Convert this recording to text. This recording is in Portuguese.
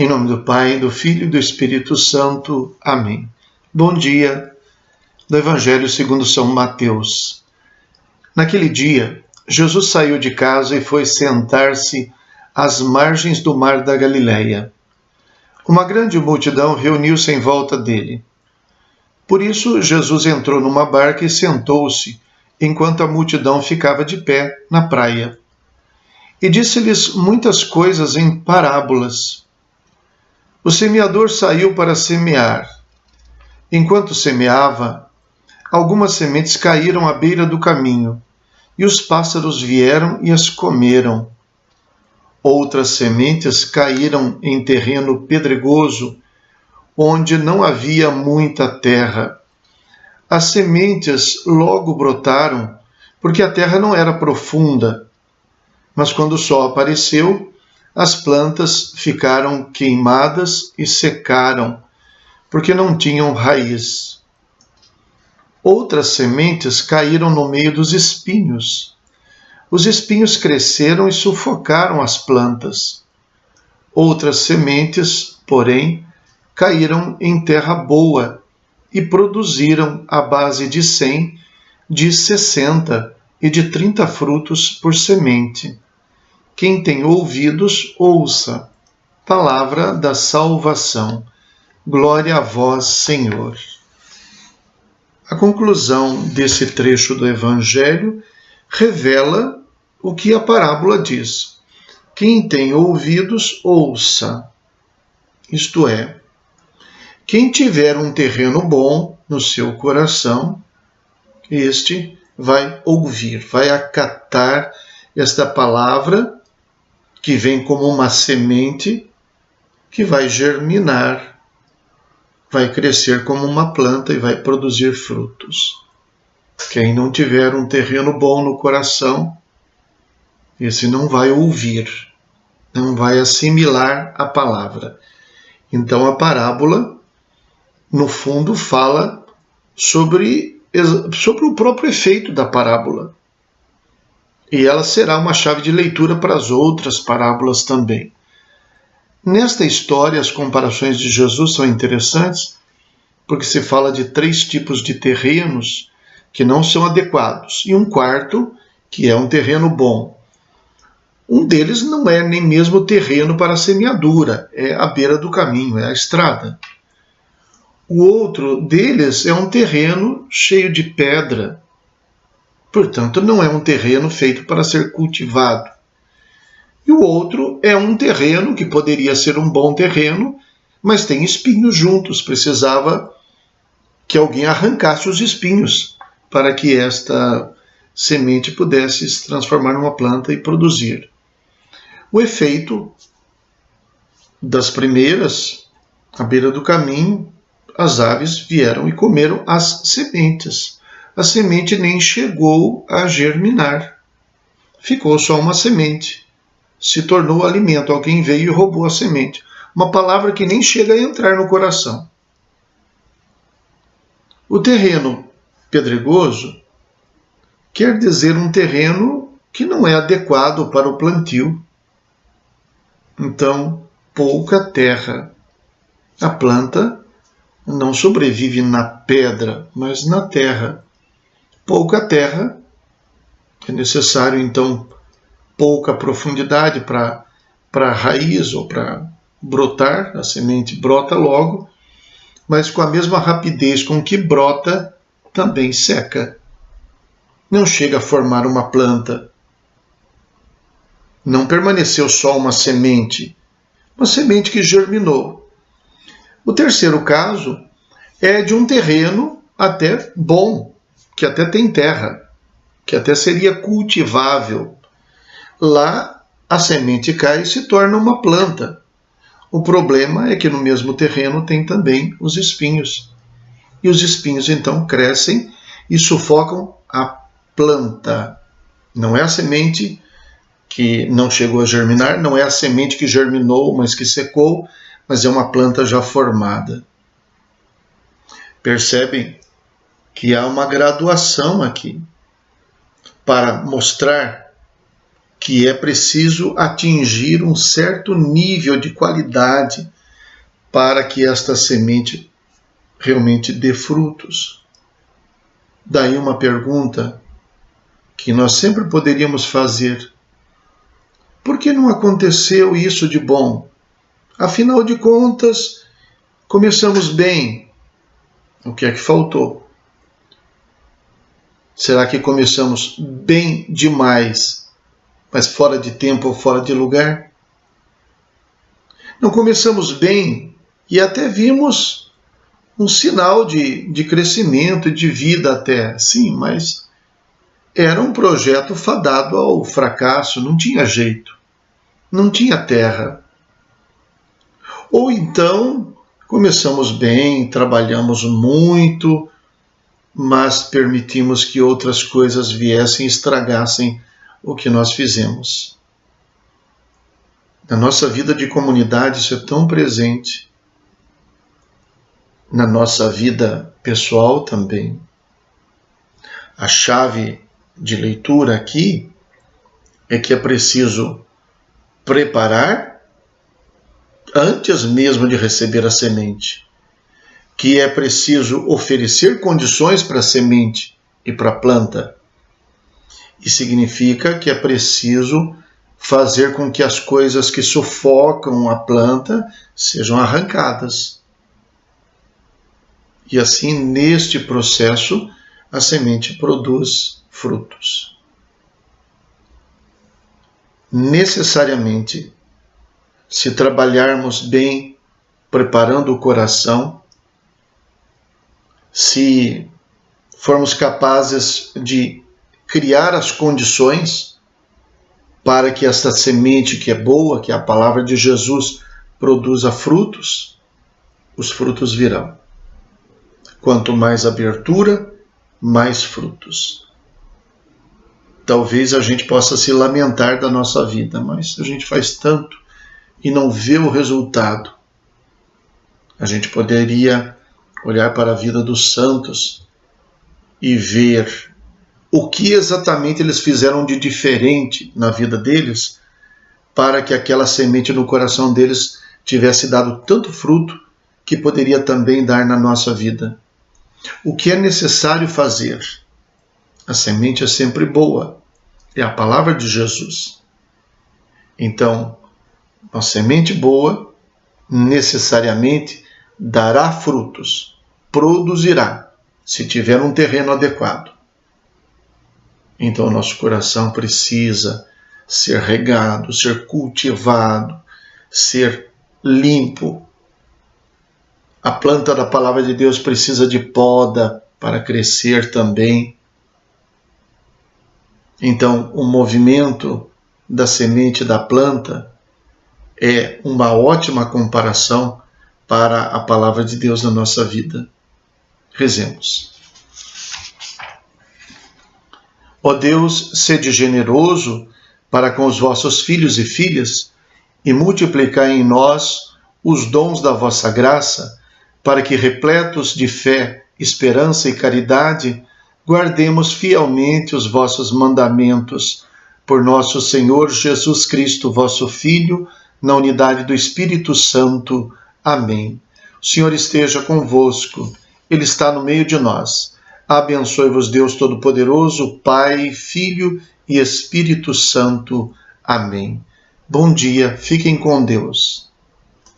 Em nome do Pai, do Filho e do Espírito Santo. Amém. Bom dia, do Evangelho segundo São Mateus. Naquele dia, Jesus saiu de casa e foi sentar-se às margens do mar da Galileia. Uma grande multidão reuniu-se em volta dele. Por isso, Jesus entrou numa barca e sentou-se, enquanto a multidão ficava de pé na praia. E disse-lhes muitas coisas em parábolas. O semeador saiu para semear. Enquanto semeava, algumas sementes caíram à beira do caminho, e os pássaros vieram e as comeram. Outras sementes caíram em terreno pedregoso, onde não havia muita terra. As sementes logo brotaram, porque a terra não era profunda. Mas quando o sol apareceu, as plantas ficaram queimadas e secaram, porque não tinham raiz. Outras sementes caíram no meio dos espinhos. Os espinhos cresceram e sufocaram as plantas. Outras sementes, porém, caíram em terra boa e produziram à base de 100, de 60 e de 30 frutos por semente. Quem tem ouvidos, ouça. Palavra da salvação. Glória a vós, Senhor. A conclusão desse trecho do Evangelho revela o que a parábola diz. Quem tem ouvidos, ouça. Isto é, quem tiver um terreno bom no seu coração, este vai ouvir, vai acatar esta palavra que vem como uma semente que vai germinar, vai crescer como uma planta e vai produzir frutos. Quem não tiver um terreno bom no coração, esse não vai ouvir, não vai assimilar a palavra. Então a parábola, no fundo, fala sobre o próprio efeito da parábola. E ela será uma chave de leitura para as outras parábolas também. Nesta história, as comparações de Jesus são interessantes, porque se fala de 3 tipos de terrenos que não são adequados, e um quarto que é um terreno bom. Um deles não é nem mesmo terreno para semeadura, é a beira do caminho, é a estrada. O outro deles é um terreno cheio de pedra, portanto, não é um terreno feito para ser cultivado. E o outro é um terreno que poderia ser um bom terreno, mas tem espinhos juntos. Precisava que alguém arrancasse os espinhos para que esta semente pudesse se transformar numa planta e produzir. O efeito das primeiras, à beira do caminho, as aves vieram e comeram as sementes. A semente nem chegou a germinar. Ficou só uma semente. Se tornou alimento. Alguém veio e roubou a semente. Uma palavra que nem chega a entrar no coração. O terreno pedregoso quer dizer um terreno que não é adequado para o plantio. Então, pouca terra. A planta não sobrevive na pedra, mas na terra. Pouca terra, é necessário então pouca profundidade para a raiz ou para brotar, a semente brota logo, mas com a mesma rapidez com que brota, também seca. Não chega a formar uma planta. Não permaneceu só uma semente que germinou. O terceiro caso é de um terreno até bom, que até tem terra, que até seria cultivável. Lá a semente cai e se torna uma planta. O problema é que no mesmo terreno tem também os espinhos. E os espinhos então crescem e sufocam a planta. Não é a semente que não chegou a germinar, não é a semente que germinou, mas que secou, mas é uma planta já formada. Percebem que há uma graduação aqui para mostrar que é preciso atingir um certo nível de qualidade para que esta semente realmente dê frutos. Daí uma pergunta que nós sempre poderíamos fazer: por que não aconteceu isso de bom? Afinal de contas, começamos bem. O que é que faltou? Será que começamos bem demais, mas fora de tempo ou fora de lugar? Não começamos bem e até vimos um sinal de crescimento e de vida até, sim, mas era um projeto fadado ao fracasso, não tinha jeito, não tinha terra. Ou então começamos bem, trabalhamos muito, mas permitimos que outras coisas viessem e estragassem o que nós fizemos. Na nossa vida de comunidade isso é tão presente, na nossa vida pessoal também. A chave de leitura aqui é que é preciso preparar antes mesmo de receber a semente, que é preciso oferecer condições para a semente e para a planta. E significa que é preciso fazer com que as coisas que sufocam a planta sejam arrancadas. E assim, neste processo, a semente produz frutos. Necessariamente, se trabalharmos bem, preparando o coração, se formos capazes de criar as condições para que esta semente que é boa, que é a palavra de Jesus, produza frutos, os frutos virão. Quanto mais abertura, mais frutos. Talvez a gente possa se lamentar da nossa vida, mas a gente faz tanto e não vê o resultado. A gente poderia olhar para a vida dos santos e ver o que exatamente eles fizeram de diferente na vida deles para que aquela semente no coração deles tivesse dado tanto fruto que poderia também dar na nossa vida. O que é necessário fazer? A semente é sempre boa, é a palavra de Jesus. Então, uma semente boa necessariamente dará frutos, produzirá, se tiver um terreno adequado. Então, o nosso coração precisa ser regado, ser cultivado, ser limpo. A planta da palavra de Deus precisa de poda para crescer também. Então, o movimento da semente da planta é uma ótima comparação para a palavra de Deus na nossa vida. Rezemos. Ó Deus, sede generoso para com os vossos filhos e filhas e multiplicai em nós os dons da vossa graça, para que, repletos de fé, esperança e caridade, guardemos fielmente os vossos mandamentos. Por nosso Senhor Jesus Cristo, vosso Filho, na unidade do Espírito Santo. Amém. O Senhor esteja convosco, Ele está no meio de nós. Abençoe-vos Deus Todo-Poderoso, Pai, Filho e Espírito Santo. Amém. Bom dia, fiquem com Deus.